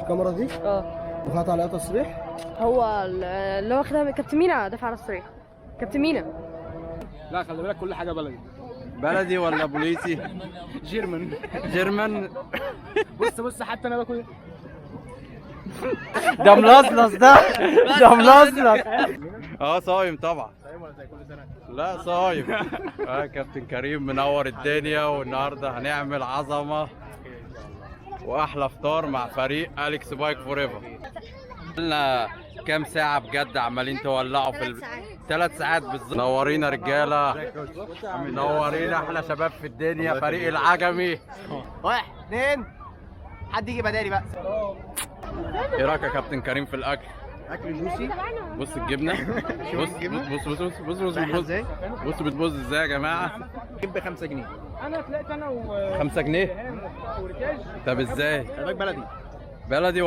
الكاميرا دي؟ دفعت عليها تصريح؟ هو اللي هو واخدها كابتن مينا دفع على التصريح. كابتن مينا. لا خلي بالك كل حاجه بلدي. بلدي ولا بوليسي؟ جيرمان. بص حتى انا باكل. ده ملصلص ده ملصلص. صايم طبعا. صايم ولا زي كل سنه؟ لا صايم. كابتن كريم منور الدنيا، والنهارده هنعمل عظمه واحلى فطار مع فريق اليكس بايك فور ايفر. قلنا كام ساعه بجد عمالين تولعوا في 3 ساعات بالظبط. منورينا رجاله، منورينا احلى شباب في الدنيا، فريق العجمي. 1 2 حد يجي بدالي بقى. ايه رايك يا كابتن كريم في الاكل؟ اكل جوسي. بص الجبنه، بص بتبوظ ازاي يا جماعه. ب 5 جنيه. انا طلعت انا 5 جنيه؟ طب ازاي؟ خلي بالك بلدي. بلدي